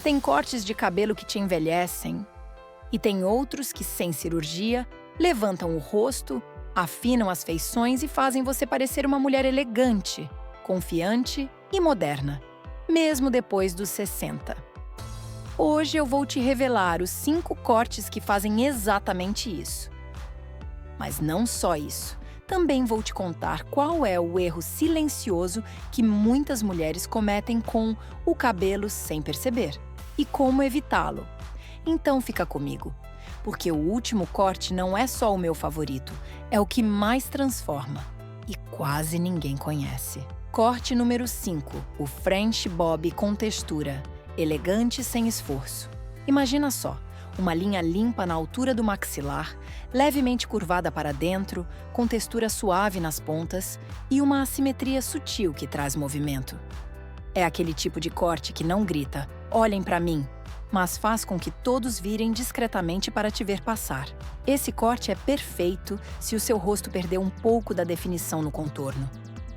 Tem cortes de cabelo que te envelhecem e tem outros que, sem cirurgia, levantam o rosto, afinam as feições e fazem você parecer uma mulher elegante, confiante e moderna, mesmo depois dos 60. Hoje eu vou te revelar os 5 cortes que fazem exatamente isso. Mas não só isso. Também vou te contar qual é o erro silencioso que muitas mulheres cometem com o cabelo sem perceber e como evitá-lo. Então fica comigo, porque o último corte não é só o meu favorito, é o que mais transforma e quase ninguém conhece. Corte número 5, o French Bob com textura, elegante sem esforço. Imagina só, uma linha limpa na altura do maxilar, levemente curvada para dentro, com textura suave nas pontas e uma assimetria sutil que traz movimento. É aquele tipo de corte que não grita, olhem para mim, mas faz com que todos virem discretamente para te ver passar. Esse corte é perfeito se o seu rosto perder um pouco da definição no contorno.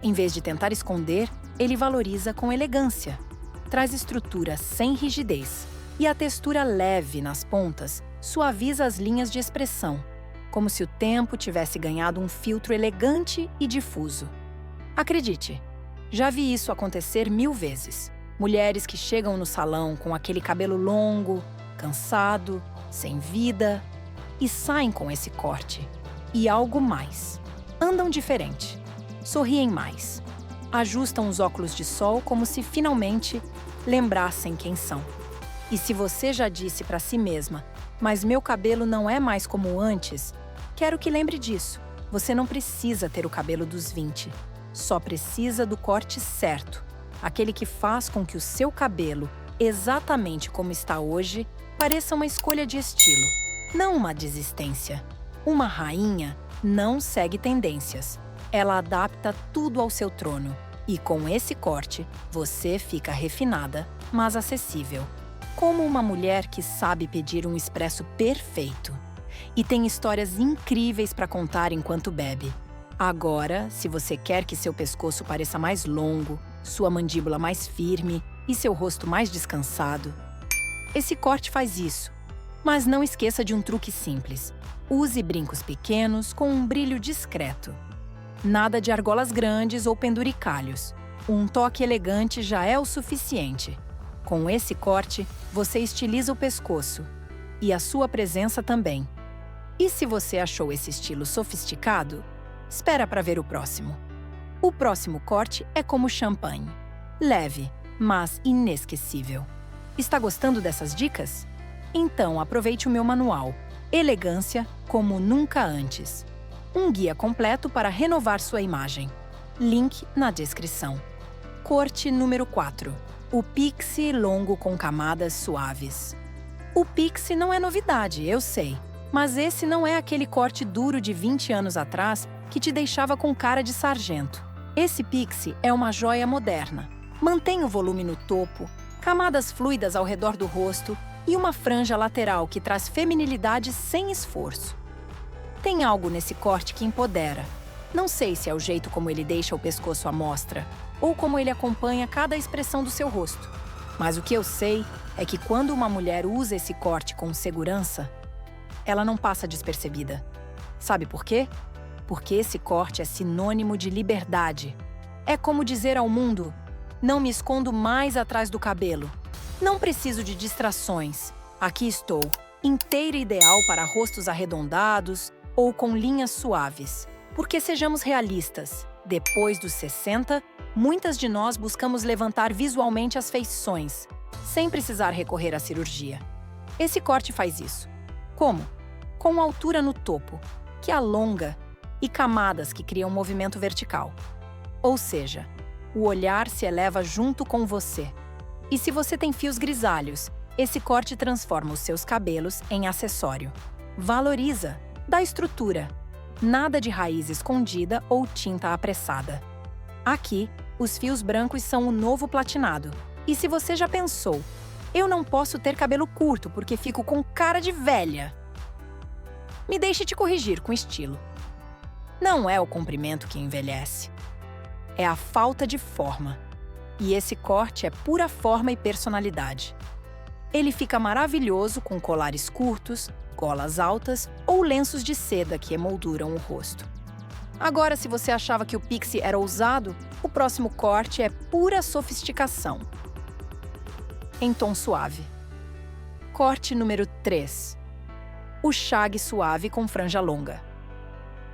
Em vez de tentar esconder, ele valoriza com elegância. Traz estrutura sem rigidez. E a textura leve nas pontas suaviza as linhas de expressão, como se o tempo tivesse ganhado um filtro elegante e difuso. Acredite, já vi isso acontecer 1000 vezes. Mulheres que chegam no salão com aquele cabelo longo, cansado, sem vida, e saem com esse corte. E algo mais. Andam diferente, sorriem mais, ajustam os óculos de sol como se finalmente lembrassem quem são. E se você já disse para si mesma, mas meu cabelo não é mais como antes, quero que lembre disso. Você não precisa ter o cabelo dos 20. Só precisa do corte certo. Aquele que faz com que o seu cabelo, exatamente como está hoje, pareça uma escolha de estilo, não uma desistência. Uma rainha não segue tendências. Ela adapta tudo ao seu trono. E com esse corte, você fica refinada, mas acessível. Como uma mulher que sabe pedir um expresso perfeito e tem histórias incríveis para contar enquanto bebe. Agora, se você quer que seu pescoço pareça mais longo, sua mandíbula mais firme e seu rosto mais descansado, esse corte faz isso. Mas não esqueça de um truque simples. Use brincos pequenos com um brilho discreto. Nada de argolas grandes ou penduricalhos. Um toque elegante já é o suficiente. Com esse corte, você estiliza o pescoço. E a sua presença também. E se você achou esse estilo sofisticado, espera para ver o próximo. O próximo corte é como champanhe. Leve, mas inesquecível. Está gostando dessas dicas? Então aproveite o meu manual, Elegância como Nunca Antes. Um guia completo para renovar sua imagem. Link na descrição. Corte número 4. O pixie longo com camadas suaves. O pixie não é novidade, eu sei. Mas esse não é aquele corte duro de 20 anos atrás que te deixava com cara de sargento. Esse pixie é uma joia moderna. Mantém o volume no topo, camadas fluidas ao redor do rosto e uma franja lateral que traz feminilidade sem esforço. Tem algo nesse corte que empodera. Não sei se é o jeito como ele deixa o pescoço à mostra ou como ele acompanha cada expressão do seu rosto. Mas o que eu sei é que quando uma mulher usa esse corte com segurança, ela não passa despercebida. Sabe por quê? Porque esse corte é sinônimo de liberdade. É como dizer ao mundo: não me escondo mais atrás do cabelo. Não preciso de distrações. Aqui estou, inteira e ideal para rostos arredondados ou com linhas suaves. Porque sejamos realistas, depois dos 60, muitas de nós buscamos levantar visualmente as feições, sem precisar recorrer à cirurgia. Esse corte faz isso. Como? Com altura no topo, que alonga, e camadas que criam movimento vertical. Ou seja, o olhar se eleva junto com você. E se você tem fios grisalhos, esse corte transforma os seus cabelos em acessório. Valoriza, dá estrutura. Nada de raiz escondida ou tinta apressada. Aqui, os fios brancos são o novo platinado. E se você já pensou, eu não posso ter cabelo curto porque fico com cara de velha. Me deixe te corrigir com estilo. Não é o comprimento que envelhece. É a falta de forma. E esse corte é pura forma e personalidade. Ele fica maravilhoso com colares curtos, golas altas ou lenços de seda que emolduram o rosto. Agora, se você achava que o pixie era ousado, o próximo corte é pura sofisticação. Em tom suave. Corte número 3. O shag suave com franja longa.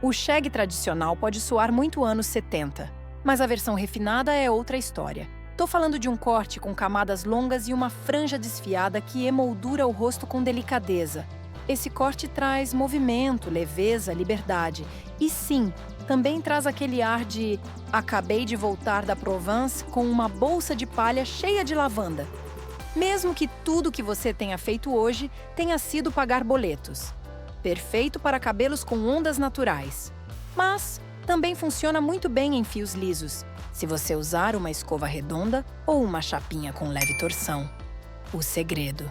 O shag tradicional pode soar muito anos 70, mas a versão refinada é outra história. Tô falando de um corte com camadas longas e uma franja desfiada que emoldura o rosto com delicadeza. Esse corte traz movimento, leveza, liberdade. E sim, também traz aquele ar de acabei de voltar da Provence com uma bolsa de palha cheia de lavanda. Mesmo que tudo que você tenha feito hoje tenha sido pagar boletos. Perfeito para cabelos com ondas naturais. Mas também funciona muito bem em fios lisos, se você usar uma escova redonda ou uma chapinha com leve torção. O segredo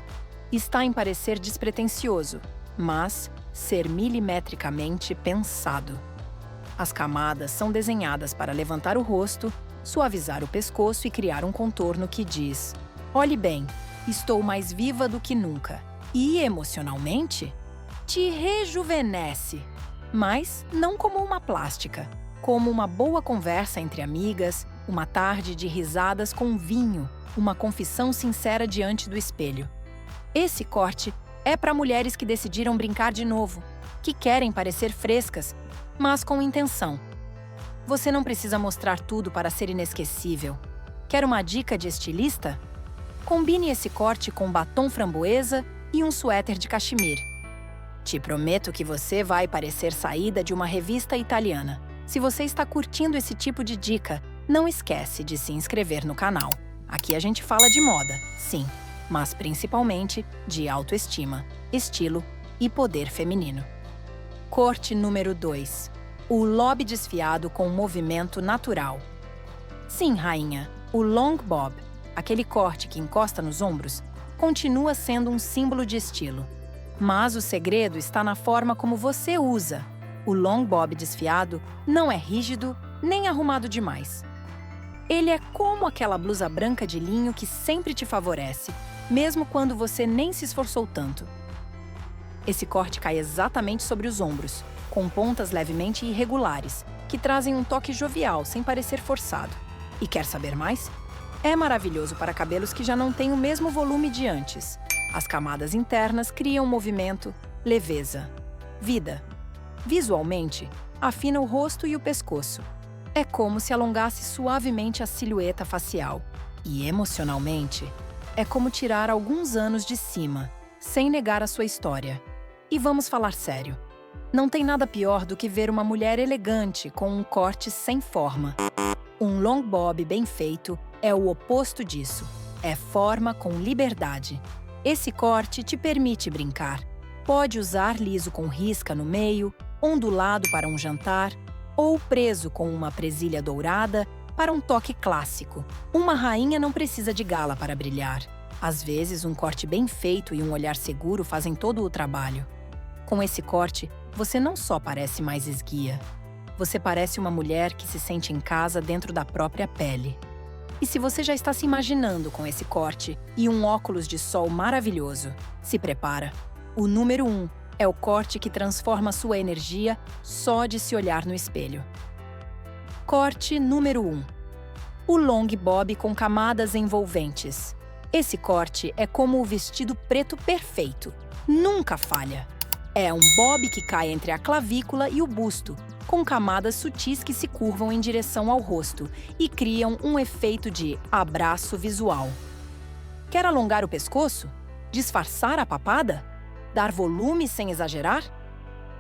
está em parecer despretensioso, mas ser milimetricamente pensado. As camadas são desenhadas para levantar o rosto, suavizar o pescoço e criar um contorno que diz: olhe bem, estou mais viva do que nunca. E, emocionalmente, te rejuvenesce. Mas não como uma plástica, como uma boa conversa entre amigas, uma tarde de risadas com vinho, uma confissão sincera diante do espelho. Esse corte é para mulheres que decidiram brincar de novo, que querem parecer frescas, mas com intenção. Você não precisa mostrar tudo para ser inesquecível. Quer uma dica de estilista? Combine esse corte com batom framboesa e um suéter de cachemir. Te prometo que você vai parecer saída de uma revista italiana. Se você está curtindo esse tipo de dica, não esquece de se inscrever no canal. Aqui a gente fala de moda, sim, mas principalmente de autoestima, estilo e poder feminino. Corte número 2. O lobe desfiado com movimento natural. Sim, rainha, o long bob, aquele corte que encosta nos ombros, continua sendo um símbolo de estilo. Mas o segredo está na forma como você usa. O long bob desfiado não é rígido nem arrumado demais. Ele é como aquela blusa branca de linho que sempre te favorece, mesmo quando você nem se esforçou tanto. Esse corte cai exatamente sobre os ombros, com pontas levemente irregulares, que trazem um toque jovial sem parecer forçado. E quer saber mais? É maravilhoso para cabelos que já não têm o mesmo volume de antes. As camadas internas criam movimento, leveza, vida. Visualmente, afina o rosto e o pescoço. É como se alongasse suavemente a silhueta facial. E emocionalmente, é como tirar alguns anos de cima, sem negar a sua história. E vamos falar sério. Não tem nada pior do que ver uma mulher elegante com um corte sem forma. Um long bob bem feito é o oposto disso. É forma com liberdade. Esse corte te permite brincar. Pode usar liso com risca no meio, ondulado para um jantar, ou preso com uma presilha dourada para um toque clássico. Uma rainha não precisa de gala para brilhar. Às vezes, um corte bem feito e um olhar seguro fazem todo o trabalho. Com esse corte, você não só parece mais esguia. Você parece uma mulher que se sente em casa dentro da própria pele. E se você já está se imaginando com esse corte e um óculos de sol maravilhoso, se prepara. O número 1 é o corte que transforma sua energia só de se olhar no espelho. Corte número 1. O long bob com camadas envolventes. Esse corte é como o vestido preto perfeito. Nunca falha. É um bob que cai entre a clavícula e o busto, com camadas sutis que se curvam em direção ao rosto e criam um efeito de abraço visual. Quer alongar o pescoço? Disfarçar a papada? Dar volume sem exagerar?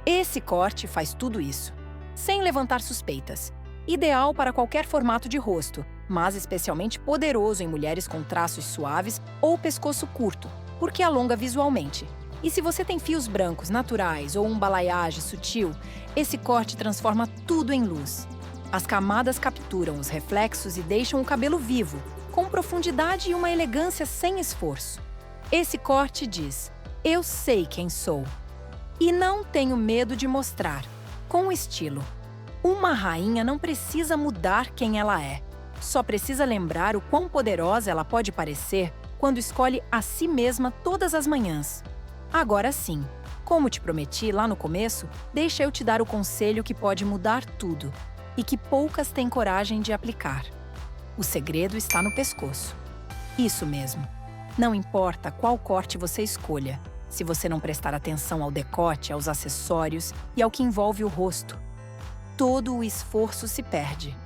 Esse corte faz tudo isso, sem levantar suspeitas. Ideal para qualquer formato de rosto, mas especialmente poderoso em mulheres com traços suaves ou pescoço curto, porque alonga visualmente. E se você tem fios brancos naturais ou um balayage sutil, esse corte transforma tudo em luz. As camadas capturam os reflexos e deixam o cabelo vivo, com profundidade e uma elegância sem esforço. Esse corte diz: eu sei quem sou. E não tenho medo de mostrar, com estilo. Uma rainha não precisa mudar quem ela é. Só precisa lembrar o quão poderosa ela pode parecer quando escolhe a si mesma todas as manhãs. Agora sim, como te prometi lá no começo, deixa eu te dar o conselho que pode mudar tudo e que poucas têm coragem de aplicar. O segredo está no pescoço. Isso mesmo. Não importa qual corte você escolha, se você não prestar atenção ao decote, aos acessórios e ao que envolve o rosto, todo o esforço se perde.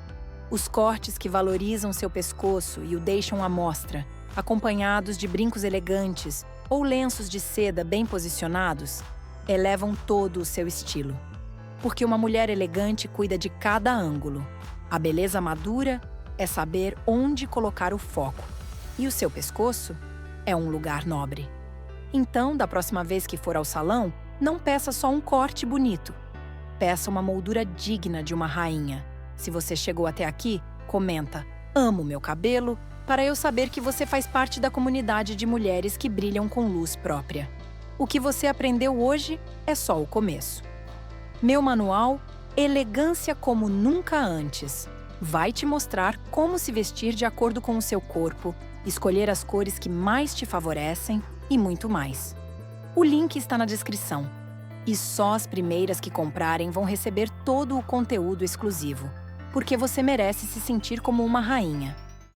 Os cortes que valorizam seu pescoço e o deixam à mostra, acompanhados de brincos elegantes ou lenços de seda bem posicionados, elevam todo o seu estilo. Porque uma mulher elegante cuida de cada ângulo. A beleza madura é saber onde colocar o foco. E o seu pescoço é um lugar nobre. Então, da próxima vez que for ao salão, não peça só um corte bonito. Peça uma moldura digna de uma rainha. Se você chegou até aqui, comenta: "Amo meu cabelo", para eu saber que você faz parte da comunidade de mulheres que brilham com luz própria. O que você aprendeu hoje é só o começo. Meu manual, Elegância como Nunca Antes, vai te mostrar como se vestir de acordo com o seu corpo, escolher as cores que mais te favorecem e muito mais. O link está na descrição. E só as primeiras que comprarem vão receber todo o conteúdo exclusivo, porque você merece se sentir como uma rainha.